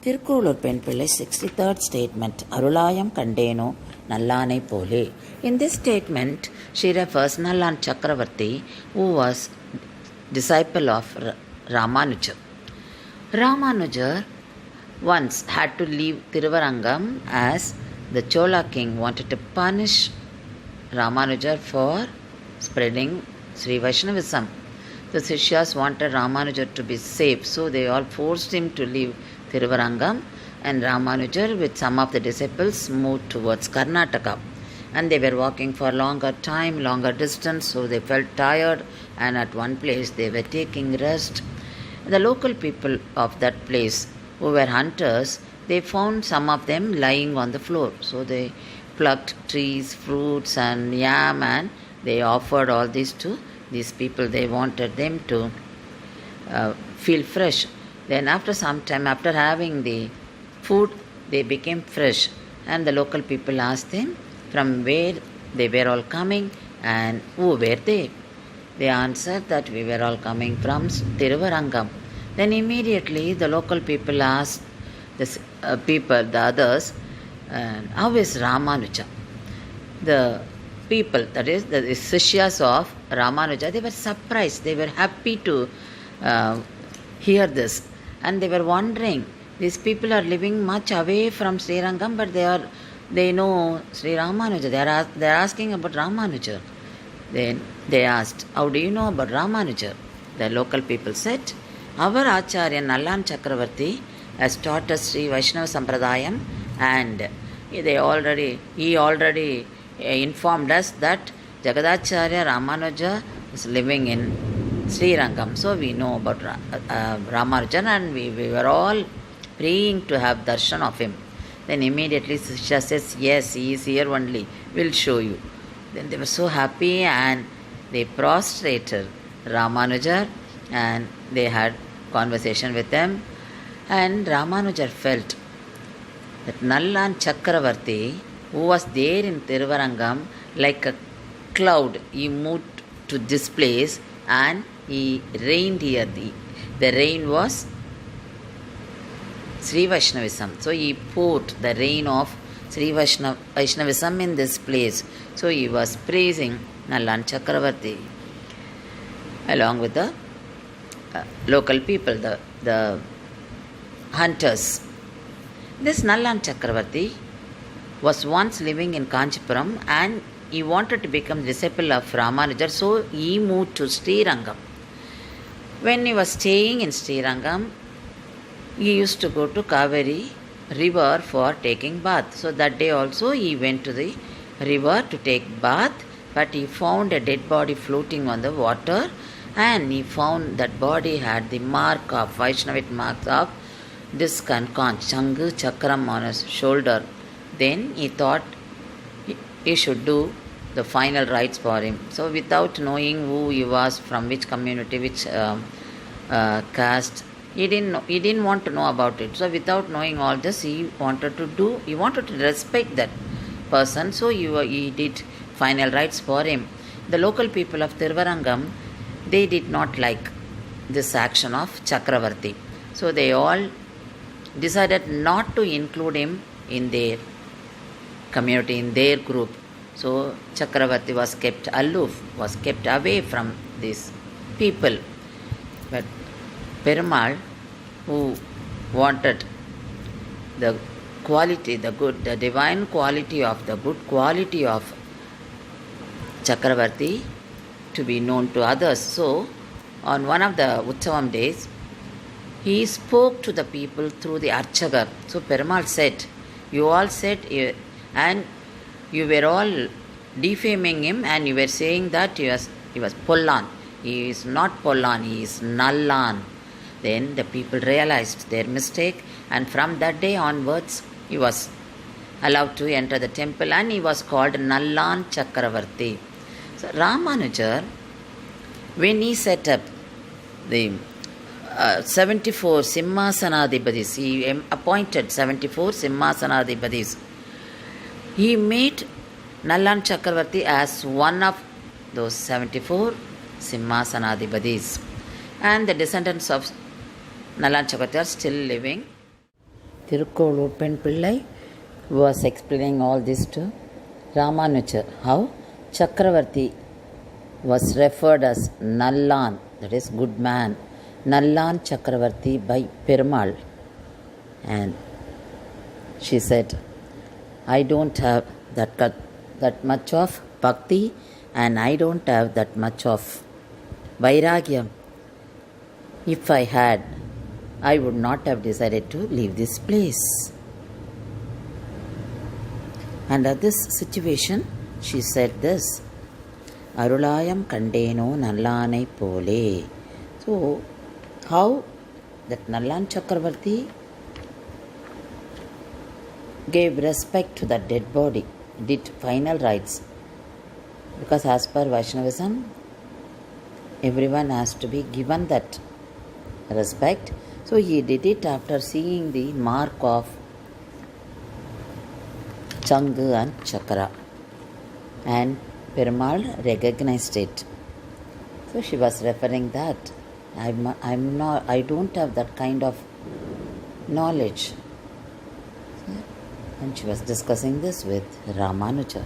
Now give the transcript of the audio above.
திருக்குறளூர் பெண் பிள்ளை 63rd statement, அருளாயம் கண்டேனோ நல்லானை போலே. In this statement, she refers Nallan Chakravarti, who was disciple of Ramanujar. Ramanujar once had to leave Tiruvarangam as the Chola king wanted to punish Ramanujar for spreading Sri Vaishnavism. The Sishyas wanted Ramanujar to be safe, so they all forced him to leave Tiruvarangam, and Ramanujar with some of the disciples moved towards Karnataka. And they were walking for longer time, longer distance, so they felt tired, and at one place they were taking rest. The local people of that place, who were hunters, they found some of them lying on the floor. So they plucked trees, fruits and yam, and they offered all this to these people. They wanted them to feel fresh. Then after some time, after having the food, they became fresh. And the local people asked them from where they were all coming and who were they. They answered that we were all coming from Tiruvarangam. Then immediately the local people asked the others, how is Ramanuja? The people, that is the Sishyas of Ramanuja, they were surprised. They were happy to hear this. And they were wondering, these people are living much away from Srirangam, but they know Sri Ramanuja. They are asking about Ramanuja. Then they asked, how do you know about Ramanuja? The local people said, our Acharya Nallan Chakravarti has taught us Sri Vaishnava Sampradayam, and he already informed us that Jagadacharya Ramanuja is living in Srirangam. So we know about Ramanujan, and we were all praying to have darshan of him. Then immediately Sisha says, yes, he is here only, we'll show you. Then they were so happy, and they prostrated Ramanujar, and they had conversation with them. And Ramanujar felt that Nallan Chakravarti, who was there in Tiruvarangam, like a cloud, he moved to this place and he reigned here. The rain was Sri Vaishnavism. So he poured the rain of Sri Vaishnavism in this place. So he was praising Nallan Chakravarti along with the local people, the hunters. This Nallan Chakravarti was once living in Kanchipuram, and he wanted to become disciple of Ramanujar, so he moved to Srirangam. When he was staying in Srirangam, he used to go to Kaveri river for taking bath. So that day also he went to the river to take bath, but he found a dead body floating on the water, and he found that body had the mark of Vaishnavite marks of disc and conch, Changu Chakram on his shoulder. Then he thought he should do the final rites for him. So without knowing who he was, from which community, which caste, he didn't want to know about it. So without knowing all this, he wanted to respect that person. So he did final rites for him. The local people of Tiruvarangam, they did not like this action of Chakravarti. So they all decided not to include him in their community, in their group. So Chakravarti was kept aloof, was kept away from these people. But Perumal, who wanted the quality, the good, the divine quality of the good quality of Chakravarti to be known to others. So on one of the Utsavam days, he spoke to the people through the Archagar. So Perumal said, you all said, and you were all defaming him, and you were saying that he was Pollan. He is not Pollan, he is Nallan. Then the people realized their mistake, and from that day onwards, he was allowed to enter the temple, and he was called Nallan Chakravarti. So Ramanujar, when he set up the 74 Simhasanadhipatis, he appointed 74 Simhasanadhipatis. He made Nallan Chakravarti as one of those 74 Simhasanadhipatis. And the descendants of Nallan Chakravarti are still living. Tirukkolur Pen Pillai was explaining all this to Ramanujar, how Chakravarti was referred as Nallan, that is good man, Nallan Chakravarti by Perumal. And she said, I don't have that much of bhakti and I don't have that much of vairagyam. If I had, I would not have decided to leave this place. Under this situation, she said this, Arulayam kandeno nallanai pole. So, how that Nallan Chakravarti gave respect to that dead body, did final rites. Because as per Vaishnavism, everyone has to be given that respect. So he did it after seeing the mark of Changu and Chakra. And Perumal recognized it. So she was referring that I don't have that kind of knowledge. And she was discussing this with Ramanujar.